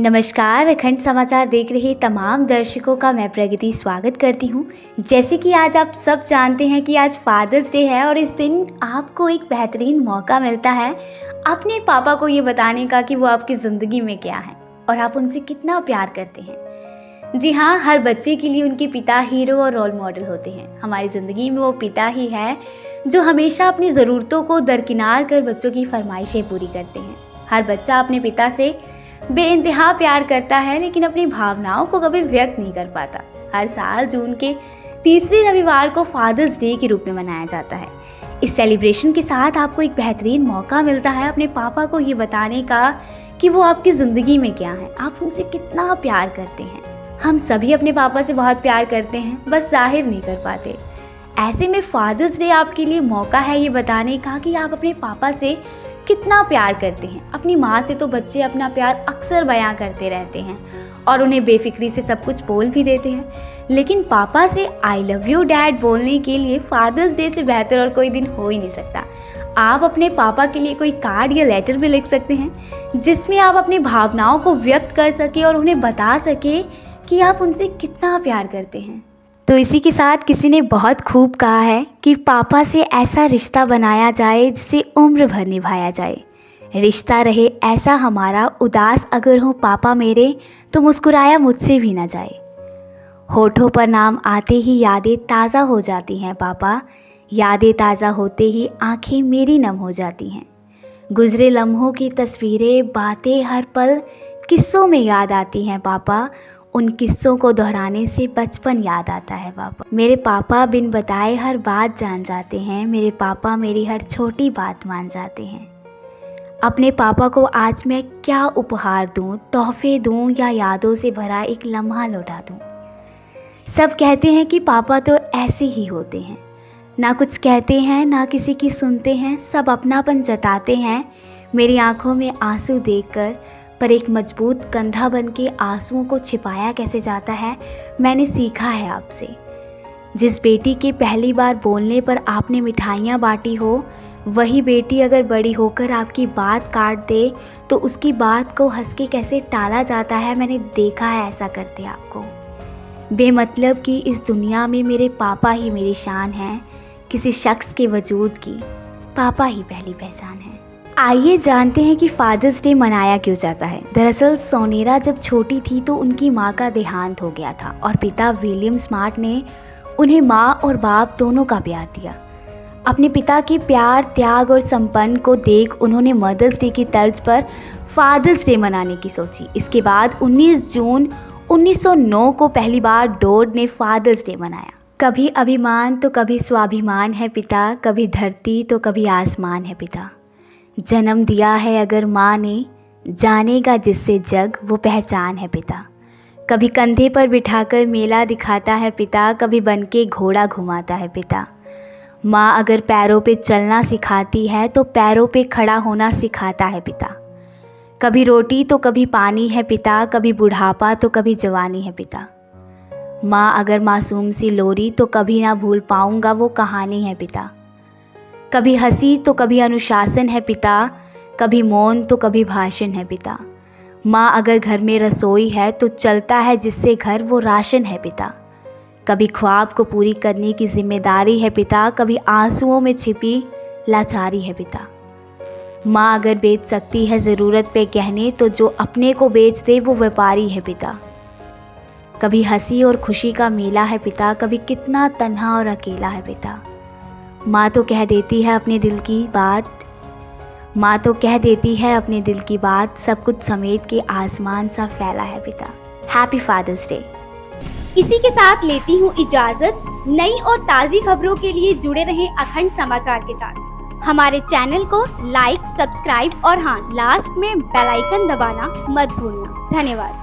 नमस्कार। अखंड समाचार देख रहे तमाम दर्शकों का मैं प्रगति स्वागत करती हूं। जैसे कि आज आप सब जानते हैं कि आज फादर्स डे है और इस दिन आपको एक बेहतरीन मौका मिलता है अपने पापा को ये बताने का कि वो आपकी ज़िंदगी में क्या है और आप उनसे कितना प्यार करते हैं। जी हाँ, हर बच्चे के लिए उनके पिता हीरो और रोल मॉडल होते हैं। हमारी ज़िंदगी में वो पिता ही है जो हमेशा अपनी ज़रूरतों को दरकिनार कर बच्चों की फरमाइशें पूरी करते हैं। हर बच्चा अपने पिता से बेइंतहा प्यार करता है, लेकिन अपनी भावनाओं को कभी व्यक्त नहीं कर पाता। हर साल जून के तीसरे रविवार को फादर्स डे के रूप में मनाया जाता है। इस सेलिब्रेशन के साथ आपको एक बेहतरीन मौका मिलता है अपने पापा को ये बताने का कि वो आपकी ज़िंदगी में क्या है, आप उनसे कितना प्यार करते हैं। हम सभी अपने पापा से बहुत प्यार करते हैं, बस जाहिर नहीं कर पाते। ऐसे में फादर्स डे आपके लिए मौका है ये बताने का कि आप अपने पापा से कितना प्यार करते हैं। अपनी माँ से तो बच्चे अपना प्यार अक्सर बयां करते रहते हैं और उन्हें बेफिक्री से सब कुछ बोल भी देते हैं, लेकिन पापा से आई लव यू डैड बोलने के लिए फादर्स डे से बेहतर और कोई दिन हो ही नहीं सकता। आप अपने पापा के लिए कोई कार्ड या लेटर भी लिख सकते हैं जिसमें आप अपनी भावनाओं को व्यक्त कर सके और उन्हें बता सके कि आप उनसे कितना प्यार करते हैं। तो इसी के साथ किसी ने बहुत खूब कहा है कि पापा से ऐसा रिश्ता बनाया जाए जिसे उम्र भर निभाया जाए। रिश्ता रहे ऐसा हमारा, उदास अगर हो पापा मेरे तो मुस्कुराया मुझसे भी ना जाए। होठों पर नाम आते ही यादें ताज़ा हो जाती हैं पापा, यादें ताज़ा होते ही आंखें मेरी नम हो जाती हैं। गुजरे लम्हों की तस्वीरें, बातें हर पल किस्सों में याद आती हैं पापा, उन किस्सों को दोहराने से बचपन याद आता है पापा। मेरे पापा बिन बताए हर बात जान जाते हैं, मेरे पापा मेरी हर छोटी बात मान जाते हैं। अपने पापा को आज मैं क्या उपहार दूं, तोहफे दूं या यादों से भरा एक लम्हा लौटा दूं। सब कहते हैं कि पापा तो ऐसे ही होते हैं, ना कुछ कहते हैं ना किसी की सुनते हैं, सब अपनापन जताते हैं। मेरी आंखों में आंसू देखकर पर एक मजबूत कंधा बन के आंसुओं को छिपाया कैसे जाता है, मैंने सीखा है आपसे। जिस बेटी के पहली बार बोलने पर आपने मिठाइयाँ बांटी हो, वही बेटी अगर बड़ी होकर आपकी बात काट दे तो उसकी बात को हंस के कैसे टाला जाता है, मैंने देखा है ऐसा करते आपको। बेमतलब की इस दुनिया में मेरे पापा ही मेरी शान है, किसी शख्स के वजूद की पापा ही पहली पहचान है। आइए जानते हैं कि फादर्स डे मनाया क्यों जाता है। दरअसल सोनेरा जब छोटी थी तो उनकी माँ का देहांत हो गया था और पिता विलियम स्मार्ट ने उन्हें माँ और बाप दोनों का प्यार दिया। अपने पिता के प्यार, त्याग और संपन्न को देख उन्होंने मदर्स डे की तर्ज पर फादर्स डे मनाने की सोची। इसके बाद 19 जून 1909 को पहली बार डोड ने फादर्स डे मनाया। कभी अभिमान तो कभी स्वाभिमान है पिता, कभी धरती तो कभी आसमान है पिता। जन्म दिया है अगर माँ ने, जानेगा जिससे जग वो पहचान है पिता। कभी कंधे पर बिठाकर मेला दिखाता है पिता, कभी बनके घोड़ा घुमाता है पिता। माँ अगर पैरों पे चलना सिखाती है तो पैरों पे खड़ा होना सिखाता है पिता। कभी रोटी तो कभी पानी है पिता, कभी बुढ़ापा तो कभी जवानी है पिता। माँ अगर मासूम सी लोरी तो कभी ना भूल पाऊँगा वो कहानी है पिता। कभी हंसी तो कभी अनुशासन है पिता, कभी मौन तो कभी भाषण है पिता। माँ अगर घर में रसोई है तो चलता है जिससे घर वो राशन है पिता। कभी ख्वाब को पूरी करने की जिम्मेदारी है पिता, कभी आंसुओं में छिपी लाचारी है पिता। माँ अगर बेच सकती है ज़रूरत पे कहने तो जो अपने को बेच दे वो व्यापारी है पिता। कभी हंसी और खुशी का मेला है पिता, कभी कितना तन्हा और अकेला है पिता। माँ तो कह देती है अपने दिल की बात, माँ तो कह देती है अपने दिल की बात, सब कुछ समेट के आसमान सा फैला है पिता। Happy father's day. इसी के साथ लेती हूँ इजाजत। नई और ताज़ी खबरों के लिए जुड़े रहें अखंड समाचार के साथ। हमारे चैनल को लाइक, सब्सक्राइब और हाँ, लास्ट में बेल आइकन दबाना मत भूलना। धन्यवाद।